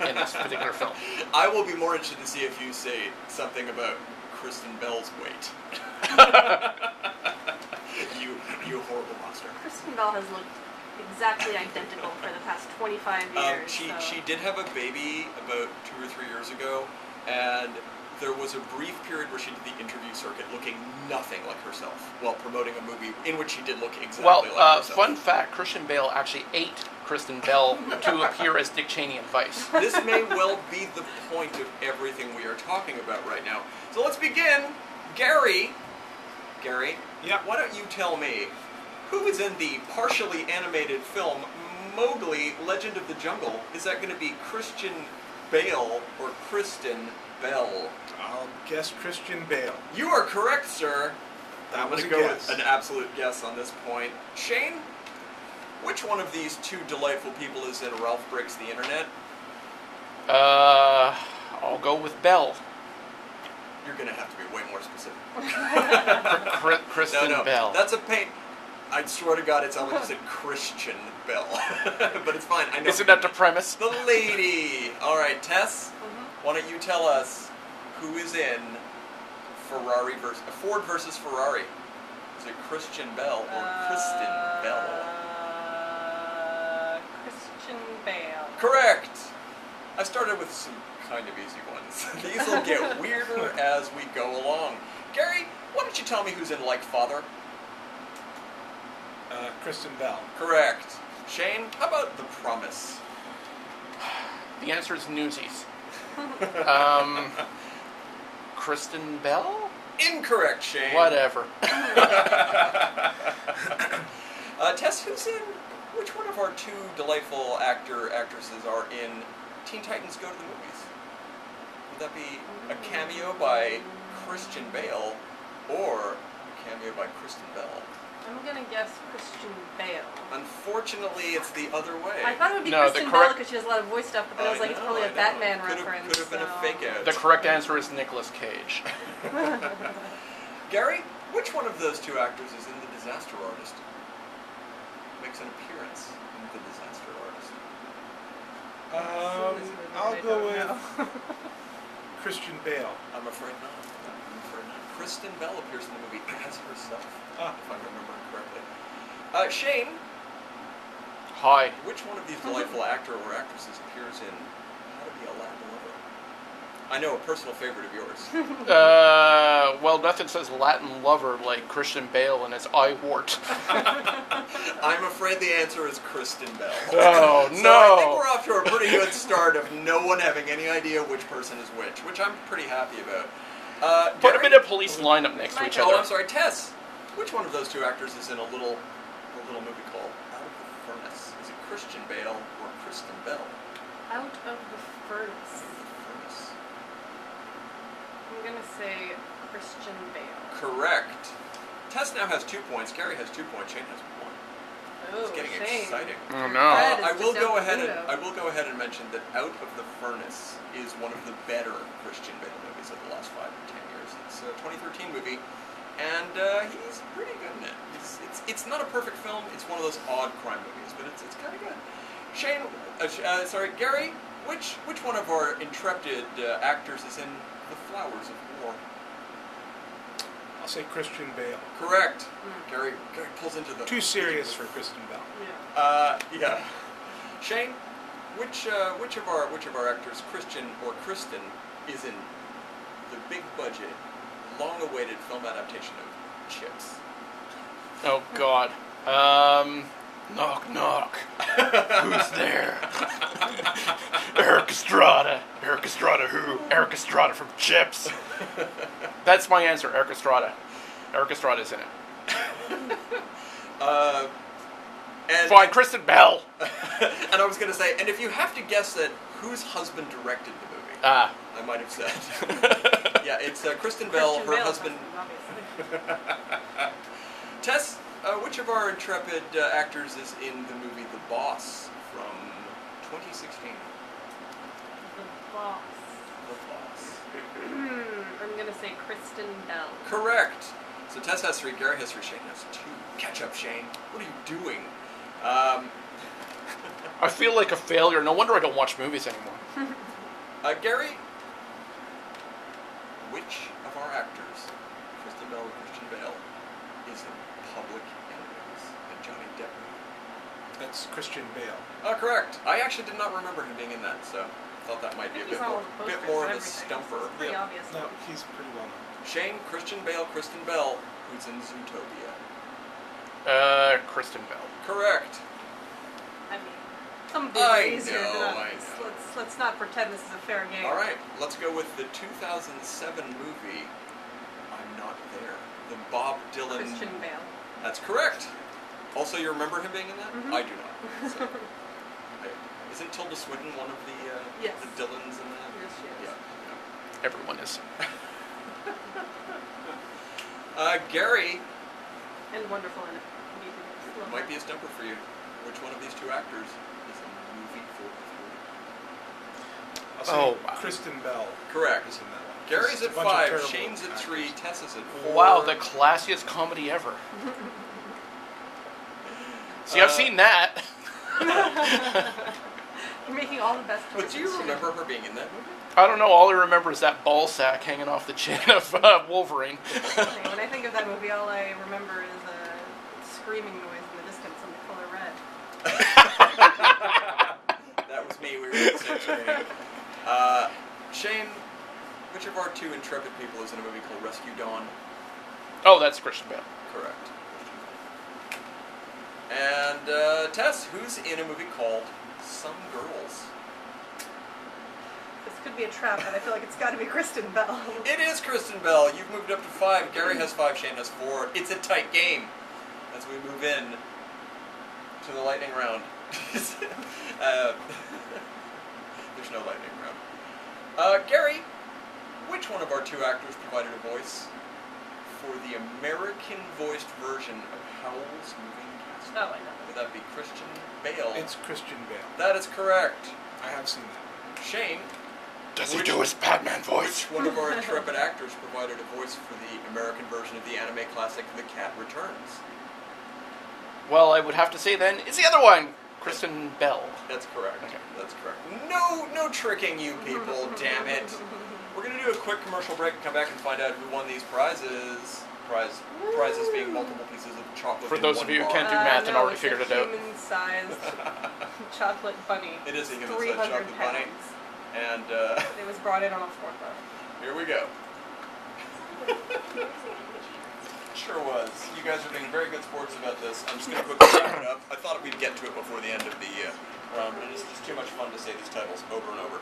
in this particular film? I will be more interested to see if you say something about Kristen Bell's weight. You horrible monster. Kristen Bell has looked exactly identical for the past 25 years. She did have a baby about 2 or 3 years ago, and there was a brief period where she did the interview circuit looking nothing like herself while promoting a movie in which she did look exactly like herself. Fun fact, Christian Bale actually ate Kristen Bell to appear as Dick Cheney in Vice. This may well be the point of everything we are talking about right now. So let's begin. Gary, Yeah. why don't you tell me, who is in the partially animated film Mowgli, Legend of the Jungle? Is that going to be Christian Bale or Kristen Bell? I'll guess Christian Bale. You are correct, sir. That I'm was going a to go guess. with an absolute guess on this point. Shane, which one of these two delightful people is in Ralph Breaks the Internet? I'll go with Bell. You're going to have to be way more specific. Kristen No, Bell. that's a pain. I swear to God, it sounded like you said Christian Bell. But it's fine. I know. Isn't that the premise? The lady. All right, Tess, Mm-hmm. why don't you tell us who is in Ford versus Ferrari? Is it Christian Bell or Kristen Bell? Christian Bale. Correct. I started with some kind of easy ones. These will get weirder as we go along. Gary, why don't you tell me who's in Like Father? Kristen Bell. Correct. Shane, how about The Promise? The answer is Newsies. Kristen Bell? Incorrect, Shane. Whatever. Tess, which one of our two delightful actresses are in Teen Titans Go to the Movies? Would that be a cameo by Christian Bale or a cameo by Kristen Bell? I'm gonna guess Christian Bale. Unfortunately, it's the other way. I thought it would be No, the Kristen Bell correct- because she has a lot of voice stuff, but then I was like, it's probably a I know. Batman Could reference. have been a fake out. The correct answer is Nicolas Cage. Gary, which one of those two actors is in The Disaster Artist? Makes an appearance in The Disaster Artist. I'll go with Christian Bale. I'm afraid not. Kristen Bell appears in the movie as herself, if I'm remembering correctly. Shane, Hi. which one of these delightful actor or actresses appears in How to Be a Latin Lover? I know, a personal favorite of yours. Well, nothing says Latin lover like Christian Bale and his eye wart. I'm afraid the answer is Kristen Bell. Oh, So no. I think we're off to a pretty good start of no one having any idea which person is which I'm pretty happy about. Put them Gary? in a police lineup next to each Oh, other. I'm sorry, Tess. Which one of those two actors is in a little movie called Out of the Furnace? Is it Christian Bale or Kristen Bell? Out of the Furnace. Furnace. I'm gonna say Christian Bale. Correct. Tess now has 2 points. Gary has 2 points. Shane has 1. Oh, It's getting Shane. exciting. Oh, no. Fred is I will just go out the ahead and window. I will go ahead and mention that Out of the Furnace is one of the better Christian Bale movies of the last 5 or 10 years. It's a 2013 movie, and he's pretty good in it. It's not a perfect film. It's one of those odd crime movies, but it's kind of good. Shane, Gary, which one of our intrepid actors is in The Flowers of War? I'll say Christian Bale. Correct. Gary pulls into the... Too serious for Kristen Bell. Yeah. Yeah. Shane, which of our actors, Christian or Kristen, is in the big budget, long-awaited film adaptation of Chips? Oh God. Knock knock. Who's there? Eric Estrada. Eric Estrada who? Eric Estrada from Chips. That's my answer, Eric Estrada. Eric Estrada's in it. And Fine, Kristen Bell. and I was going to say, and if you have to guess that whose husband directed the movie, Ah. I might have said. Yeah, it's Kristen Bell, Christian her Bale's husband. obviously. Tess, which of our intrepid actors is in the movie The Boss from 2016? The Boss. The Boss. I'm gonna say Kristen Bell. Correct. So Tess has 3, Gary has 3, Shane has 2. Catch up, Shane. What are you doing? I feel like a failure. No wonder I don't watch movies anymore. Gary, which of our actors, Kristen Bell or Christian Bale, is in Public Enemies, the Johnny Depp movie? That's Christian Bale. Oh, correct. I actually did not remember him being in that, so I thought that might be a He's bit on more, all the bit posters more and of a everything. stumper. It's pretty obvious. No, he's pretty well known. Shane, Christian Bale, Kristen Bell, who's in Zootopia. Kristen Bell. Correct. I mean, some I big easier know, than I others. know. Let's not pretend this is a fair game. All right, let's go with the 2007 movie, I'm Not There. The Bob Dylan... Christian Bale. That's correct. Also, you remember him being in that? Mhm. I do not. So. Isn't Tilda Swinton one of the, Yes. the Dylans in that? Yes, she is. Yeah. Everyone is. Gary, And wonderful in it. Love might her. be a stumper for you. Which one of these 2 actors is in movie 43? I'll say Oh, wow. Kristen Bell Correct. is in that one. Gary's It's a at bunch of 5, terrible Shane's at 3, actors. Tess is at 4. Wow, the classiest comedy ever. See, I've seen that. You're making all the best choices. But do you remember her being in that movie? I don't know. All I remember is that ball sack hanging off the chin of Wolverine. Okay, when I think of that movie, all I remember is a screaming noise in the distance and the color red. That was me. We were at the same screen. Shane, which of our 2 intrepid people is in a movie called Rescue Dawn? Oh, that's Christian Bale. Correct. And Tess, who's in a movie called Some Girls? This could be a trap, but I feel like it's got to be Kristen Bell. It is Kristen Bell. You've moved up to 5. Gary has 5. Shane has 4. It's a tight game as we move in to the lightning round. There's no lightning round. Gary, which one of our 2 actors provided a voice for the American-voiced version of Howl's Moving Castle? Oh, I know. Would that be Christian Bale? It's Christian Bale. That is correct. I have seen that. Shane, Does he do his Batman voice? which one of our intrepid actors provided a voice for the American version of the anime classic The Cat Returns? Well, I would have to say then, it's the other one, Kristen Bell. That's correct. Okay. That's correct. No tricking you people, damn it. We're going to do a quick commercial break and come back and find out who won these prizes. Prizes being multiple pieces of chocolate. For in those one of you who bar. can't do math and no, already it's figured a it out. human-sized chocolate bunny. It is a human-sized 300 chocolate bunny. pounds. And It was brought in on a forklift. here we go. Sure was. You guys are being very good sports about this. I'm just going to quickly wrap it up. I thought we'd get to it before the end of the round, but it's just too much fun to say these titles over and over.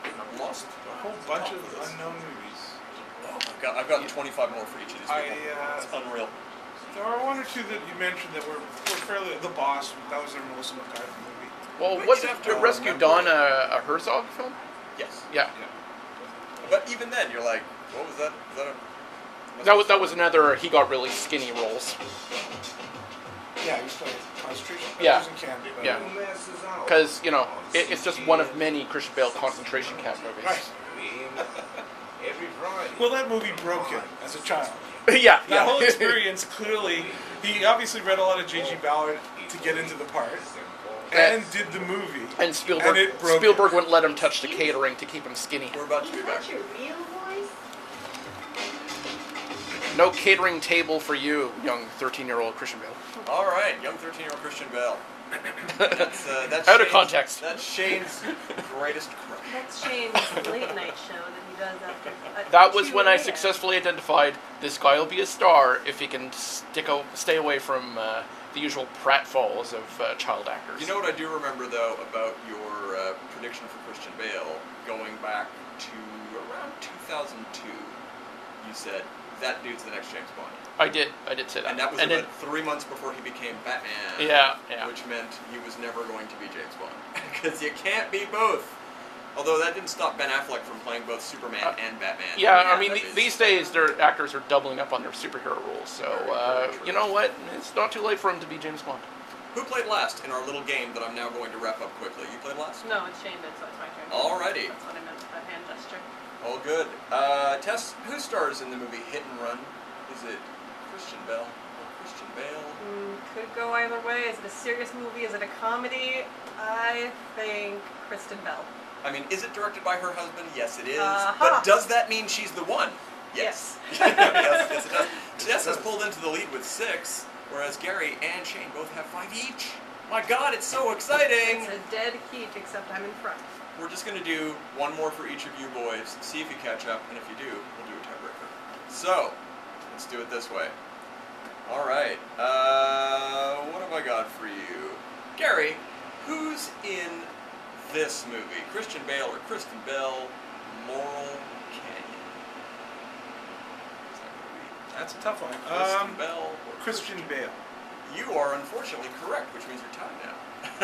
I'm lost. A whole bunch of unknown movies. Oh my god, I've got 25 more for each of these people. It's unreal. There are 1 or 2 that you mentioned that were fairly... The Boss, that was their Melissa McCarthy movie. Well, But wasn't you'd have to Rescue remember- Dawn a Herzog film? Yes. Yeah. But even then, you're like, what was that? That was another, he got really skinny roles. Yeah, he was playing concentration Yeah. camps in Canada. Yeah. Because, you know, it's just one of many Christian Bale concentration camp movies. Right. Every Friday. Well, that movie broke him as a child. Yeah, That whole experience, clearly, he obviously read a lot of J.G. Ballard to get into the part, and did the movie. And Spielberg, it broke Spielberg him. wouldn't let him touch the catering to keep him skinny. We're about to be Is back. that your real voice? No catering table for you, young 13-year-old Christian Bale. All right, young 13-year-old Christian Bale. That's Out of Shane's- context. That's Shane's greatest crush. That's Shane's late night show that he does after. That was 2 when I a.m. successfully identified this guy will be a star if he can stay away from the usual pratfalls of child actors. You know what I do remember, though, about your prediction for Christian Bale, going back to around 2002, you said, that dude's the next James Bond. I did say that. And that was about 3 months before he became Batman. Yeah. Which meant he was never going to be James Bond. Because you can't be both. Although that didn't stop Ben Affleck from playing both Superman and Batman. Yeah, I mean, that is- these days, their actors are doubling up on their superhero roles. So, Very true. you know what? It's not too late for him to be James Bond. Who played last in our little game that I'm now going to wrap up quickly? You played last? No, it's Shane did, so it's my turn. Alrighty. That's what I meant with that hand gesture. All good. Tess, who stars in the movie Hit and Run? Is it Christian Bale or Christian Bale? Could go either way. Is it a serious movie? Is it a comedy? I think Kristen Bell. I mean, is it directed by her husband? Yes, it is. Uh-huh. But does that mean she's the one? Yes. Yes, it does. Tess has pulled into the lead with 6, whereas Gary and Shane both have 5 each. My God, it's so exciting! It's a dead heat, except I'm in front. We're just going to do one more for each of you boys, see if you catch up, and if you do, we'll do a tiebreaker. So, let's do it this way. Alright, what have I got for you? Gary, who's in this movie? Christian Bale or Kristen Bell, Laurel Canyon? Is that going to be That's a tough one. Kristen Bell or Christian Bale. You are unfortunately correct, which means you're tied now.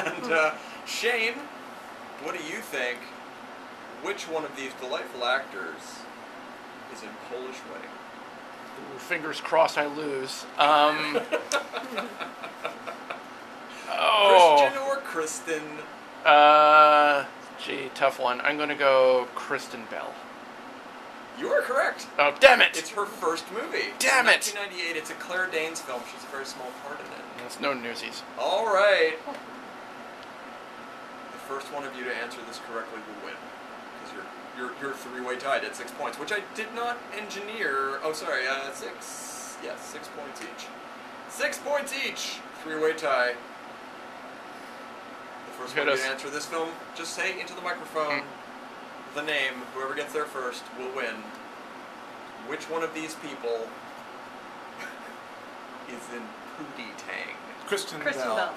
And Shane, what do you think? Which one of these delightful actors is in Polish Wedding? Ooh, fingers crossed I lose. Christian or Kristen? Gee, tough one. I'm going to go Kristen Bell. You are correct. Oh, damn it! It's her first movie. Damn In it! 1998. It's a Claire Danes film. She's a very small part in it. That's no newsies. All right. The first one of you to answer this correctly will win, because you're 3-way tied at 6 points, which I did not engineer. Oh, sorry, 6. Yes, 6 points each. 6 points each. 3-way tie. The first one of you to answer this film, just say into the microphone the name. Whoever gets there first will win. Which one of these people is in Pootie Tang? Kristen Kristen Bell. Bell.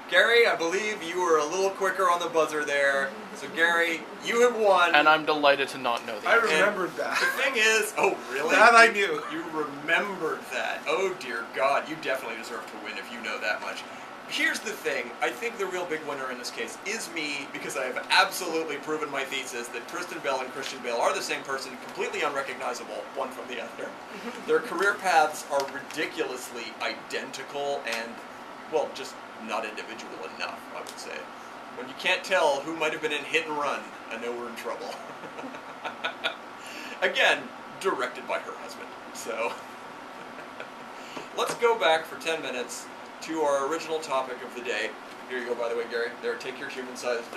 Gary, I believe you were a little quicker on the buzzer there. So Gary, you have won. And I'm delighted to not know I that. remembered The that. thing is, oh really? That I knew. You remembered that. Oh dear God, you definitely deserve to win if you know that much. Here's the thing, I think the real big winner in this case is me, because I have absolutely proven my thesis that Kristen Bell and Christian Bale are the same person, completely unrecognizable, one from the other. Their career paths are ridiculously identical and, well, just not individual enough, I would say. When you can't tell who might have been in Hit and Run, I know we're in trouble. Again, directed by her husband, so... Let's go back for 10 minutes to our original topic of the day. Here you go, by the way, Gary. There, take your human-sized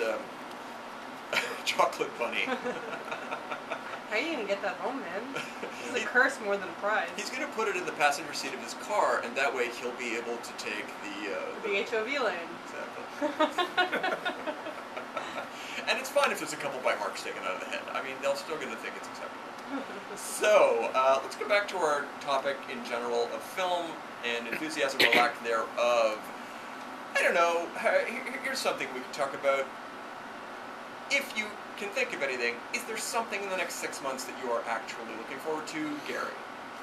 chocolate bunny. How are you gonna get that home, man? This is a curse more than a prize. He's going to put it in the passenger seat of his car, and that way he'll be able to take The HOV lane. Exactly. And it's fine if there's a couple bite marks taken out of the head. I mean, they're still going to think it's acceptable. So, let's go back to our topic in general of film and enthusiasm or lack thereof. I don't know, here's something we can talk about. If you can think of anything, is there something in the next 6 months that you are actually looking forward to, Gary?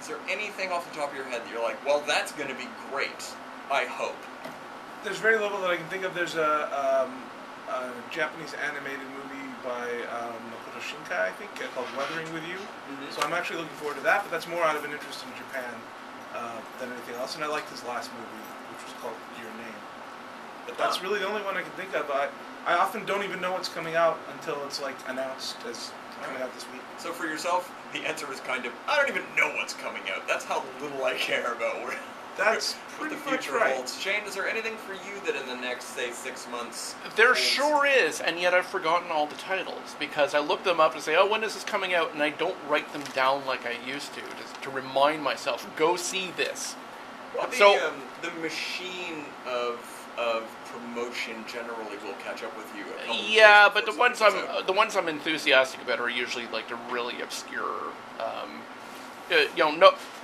Is there anything off the top of your head that you're like, well, that's going to be great, I hope? There's very little that I can think of. There's a Japanese animated movie by Makoto Shinkai, I think, called Weathering with You. Mm-hmm. So I'm actually looking forward to that, but that's more out of an interest in Japan than anything else. And I liked his last movie, which was called Your Name. But that's really the only one I can think of. I often don't even know what's coming out until it's like announced as coming out this week. So for yourself, the answer is kind of, I don't even know what's coming out. That's how little I care about That's what pretty the much future right. holds. Shane, is there anything for you that in the next, say, 6 months... There holds? sure is, and yet I've forgotten all the titles, because I look them up and say, oh, when is this coming out? And I don't write them down like I used to, just to remind myself, go see this. Well, the machine of promotion generally will catch up with you. A couple of Yeah, days but before something comes out. the ones I'm enthusiastic about are usually like the really obscure.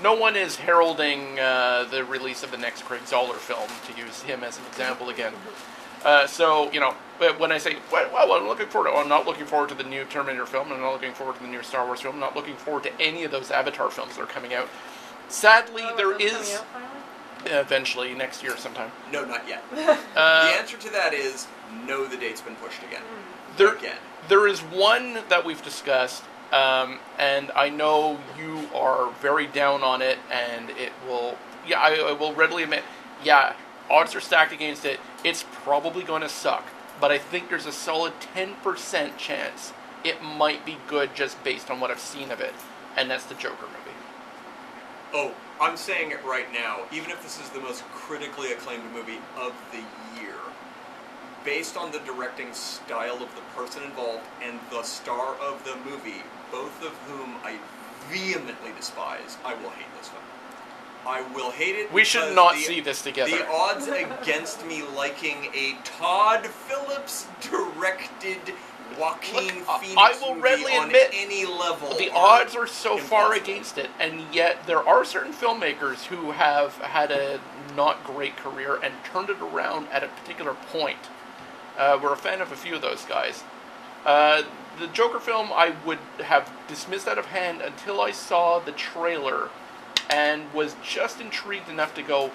No one is heralding the release of the next Craig Zoller film, to use him as an example again. But when I say, well, I'm looking forward to, I'm not looking forward to the new Terminator film, I'm not looking forward to the new Star Wars film, I'm not looking forward to any of those Avatar films that are coming out. Sadly, there Are those is... coming out finally? Eventually, next year sometime. No, not yet. The answer to that is, no, the date's been pushed again. There is one that we've discussed, and I know you are very down on it, and it will... Yeah, I will readily admit, yeah, odds are stacked against it. It's probably going to suck, but I think there's a solid 10% chance it might be good just based on what I've seen of it, and that's the Joker movie. Oh, I'm saying it right now. Even if this is the most critically acclaimed movie of the year, based on the directing style of the person involved and the star of the movie, both of whom I vehemently despise, I will hate this film. I will hate it. We should not see this together. The odds against me liking a Todd Phillips directed Joaquin Phoenix I will movie readily on admit, any level. the odds are so impossible. far against it, and yet there are certain filmmakers who have had a not great career and turned it around at a particular point. We're a fan of a few of those guys. The Joker film I would have dismissed out of hand until I saw the trailer and was just intrigued enough to go,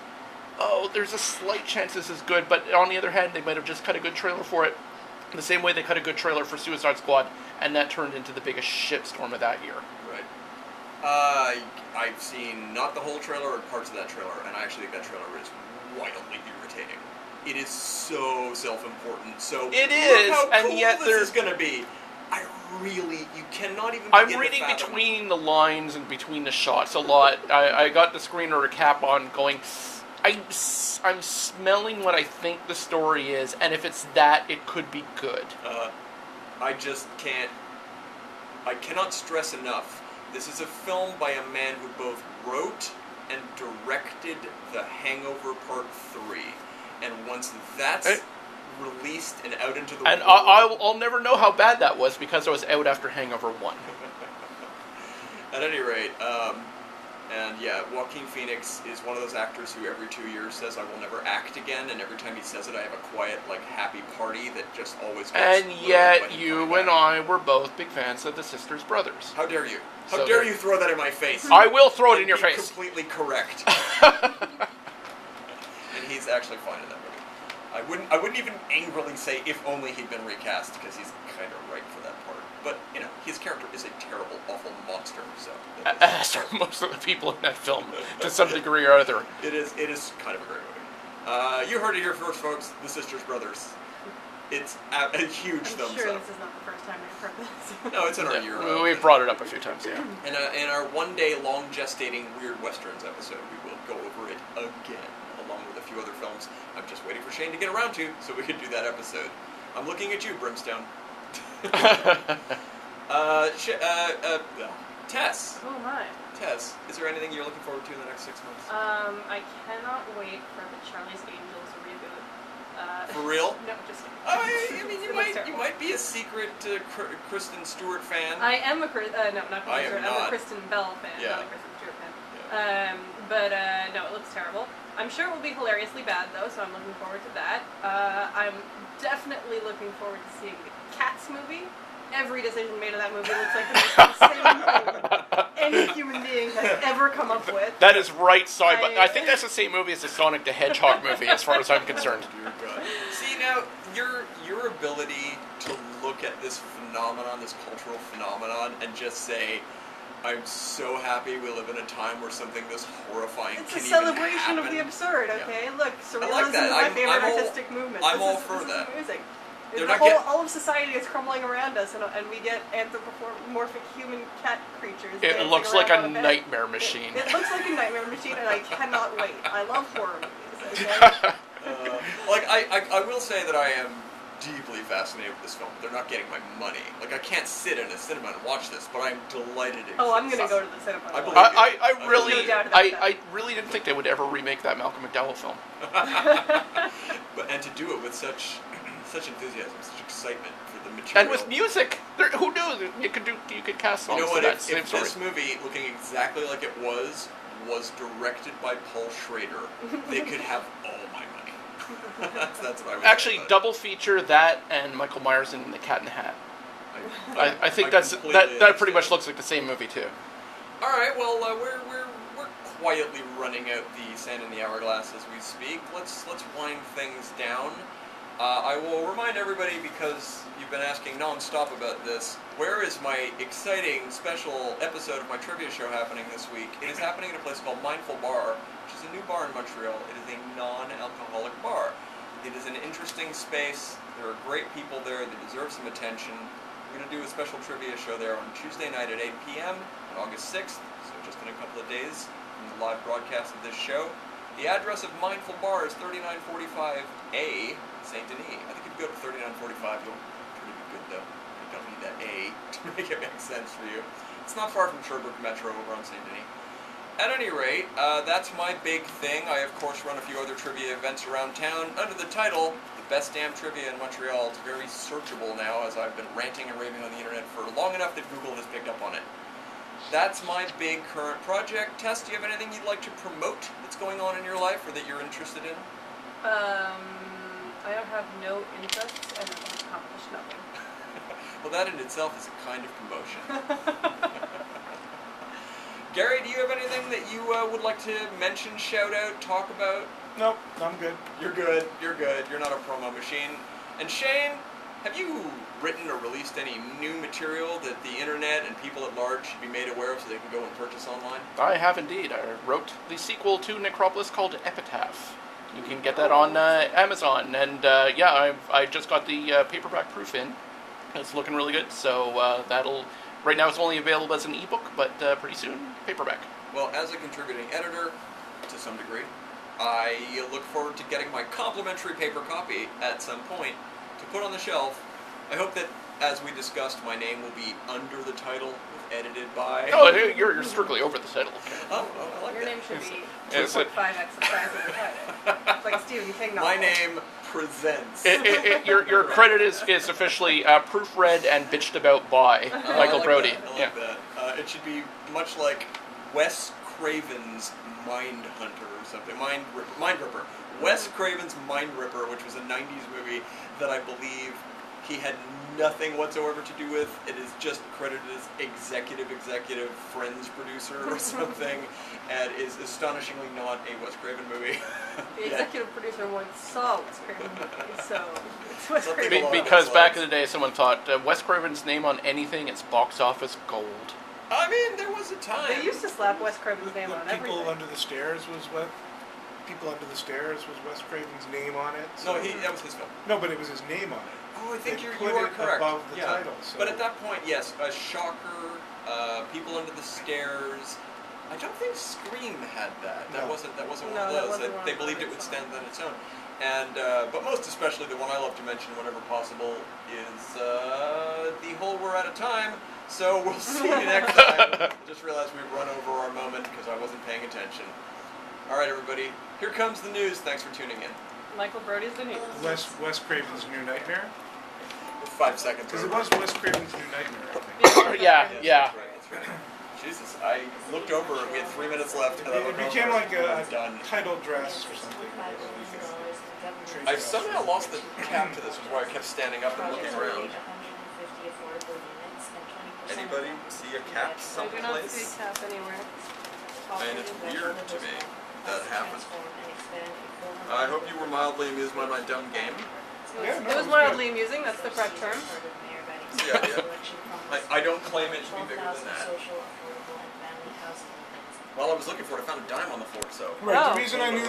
oh, there's a slight chance this is good, but on the other hand, they might have just cut a good trailer for it. The same way they cut a good trailer for Suicide Squad, and that turned into the biggest shitstorm of that year. Right. I've seen not the whole trailer or parts of that trailer, and I actually think that trailer is wildly irritating. It is so self-important. So it is, look how and cool yet this is going to be. You cannot even. I'm reading between the lines and between the shots a lot. I got the screener cap on, going. I'm smelling what I think the story is, and if it's that, it could be good. I just can't... I cannot stress enough. This is a film by a man who both wrote and directed The Hangover Part 3. And once that's released and out into the and world... I'll never know how bad that was, because I was out after Hangover 1. At any rate, and yeah, Joaquin Phoenix is one of those actors who every 2 years says, I will never act again, and every time he says it, I have a quiet, happy party that just always gets And ruined yet, when he you comes and back. I were both big fans of the Sisters Brothers. How dare you? How So dare there- you throw that in my face? I will throw it in your You're face. completely correct. And he's actually fine in that movie. I wouldn't even angrily say if only he'd been recast, because he's kind of right for that part. But, his character is a terrible, awful monster, so... As are most of the people in that film, to some degree or other. It is kind of a great movie. You heard it here first, folks. The Sisters Brothers. It's a huge I'm thumbs sure up. this is not the first time we've heard this. No, it's in our year. We've brought it up a few times, yeah. In our one-day long gestating Weird Westerns episode, we will go over it again, along with a few other films I'm just waiting for Shane to get around to, so we can do that episode. I'm looking at you, Brimstone. Tess. Oh my. Tess, is there anything you're looking forward to in the next 6 months? I cannot wait for the Charlie's Angels reboot. For real? No, just kidding. I mean, It looks you might be a secret Kristen Stewart fan. I am no, not Kristen I am Stewart. I'm not. a Kristen Bell fan, Yeah. not a Kristen Stewart fan. Yeah. No, it looks terrible. I'm sure it will be hilariously bad though, so I'm looking forward to that. I'm definitely looking forward to seeing the Cats movie. Every decision made in that movie looks like the most insane thing any human being has ever come up with. That is right side, but I think that's the same movie as the Sonic the Hedgehog movie, as far as I'm concerned. Dear God. See, now, your ability to look at this phenomenon, this cultural phenomenon, and just say, I'm so happy we live in a time where something this horrifying It's can a even celebration happen. of the absurd, okay? Look, surrealism that. is my favorite I'm all- artistic movement. I'm all This for is that. amazing. They're not getting. All of society is crumbling around us, and we get anthropomorphic human cat creatures. It dancing looks like around a on bed. nightmare machine. It looks like a nightmare machine, and I cannot wait. I love horror movies. Okay? Like I will say that I am deeply fascinated with this film. They're not getting my money. Like I can't sit in a cinema and watch this, but I'm delighted. Oh, I'm gonna go to the cinema. I believe you. I really, No doubt about that. I really didn't think they would ever remake that Malcolm McDowell film. And to do it with such enthusiasm, such excitement for the material. And with music, who knew you could cast songs You know to what? that If same story. this movie, looking exactly like it was directed by Paul Schrader, they could have all my money. that's what I would Actually, say. double feature that and Michael Myers in The Cat in the Hat. I think that completely pretty much understand. looks like the same movie too. All right. Well, we're quietly running out the sand in the hourglass as we speak. Let's wind things down. I will remind everybody, because you've been asking non-stop about this, where is my exciting special episode of my trivia show happening this week? It is happening at a place called Mindful Bar, which is a new bar in Montreal. It is a non-alcoholic bar. It is an interesting space. There are great people there. They deserve some attention. We're going to do a special trivia show there on Tuesday night at 8 p.m. on August 6th, so just in a couple of days from the live broadcast of this show. The address of Mindful Bar is 3945A, Saint Denis. I think if you go to 3945, you'll pretty be good though. You don't need that A to make it make sense for you. It's not far from Sherbrooke Metro over on Saint Denis. At any rate, that's my big thing. I, of course, run a few other trivia events around town under the title, The Best Damn Trivia in Montreal. It's very searchable now, as I've been ranting and raving on the internet for long enough that Google has picked up on it. That's my big current project. Tess, do you have anything you'd like to promote that's going on in your life or that you're interested in? I have no interests and have accomplished nothing. Well, that in itself is a kind of promotion. Gary, do you have anything that you would like to mention, shout out, talk about? Nope, I'm good. You're good. You're good. You're not a promo machine. And Shane, have you written or released any new material that the internet and people at large should be made aware of so they can go and purchase online? I have indeed. I wrote the sequel to Necropolis called Epitaph. You can get that on Amazon, and I just got the paperback proof in. It's looking really good, so that'll... Right now it's only available as an ebook, but pretty soon, paperback. Well, as a contributing editor, to some degree, I look forward to getting my complimentary paper copy at some point to put on the shelf. I hope that, as we discussed, my name will be under the title, with edited by... Oh, you're strictly over the title. Oh, I like Your that. name should be Is it- 2.5x the size of the title. It's like a Stephen King novel. My name presents. Your credit is officially proofread and bitched about by I Michael like Brody. that. I like that. It should be much like Wes Craven's Mind Hunter or something. Mind Ripper. Wes Craven's Mind Ripper, which was a 90s movie that I believe he had nothing whatsoever to do with. It is just credited as executive Friends producer or something, and is astonishingly not a Wes Craven movie. The Yeah. executive producer once saw Wes Craven movie, so it's Wes Something Craven. along Because those back lines. in the day, someone thought Wes Craven's name on anything, it's box office gold. I mean, there was a time. They used to slap Wes Craven's name on People everything. Under the Stairs was what? People Under the Stairs was Wes Craven's name on it. No, so- that was his film. No, but it was his name on it. Oh, I think They you put are it correct. above the yeah. title, so- But at that point, yes, Shocker, People Under the Stairs. I don't think Scream had that. That No. wasn't one No, of that those. wasn't one They of believed it those. would stand on its own. And but most especially the one I love to mention whenever possible is the whole "We're out of time." So we'll see you next time. Just realized we've run over our moment because I wasn't paying attention. All right, everybody. Here comes the news. Thanks for tuning in. Michael Brody's the news. Wes Craven's New Nightmare? 5 seconds. Because it over. was Wes Craven's New Nightmare, I think. Yeah. Yes, That's right. Jesus, I looked over and we had 3 minutes left. And I It looked became over like and a I'm done. title dress or something. I somehow lost the cap to this, which is why I kept standing up and looking around. Anybody see a cap I do not see someplace? tap anywhere. And it's weird to me that happened. I hope you were mildly amused by my dumb game. Yeah, no, It was good. mildly amusing, that's the correct term. That's the idea. I don't claim it to be bigger than that. While I was looking for it, I found a dime on the floor, so. Right, Oh. the reason I knew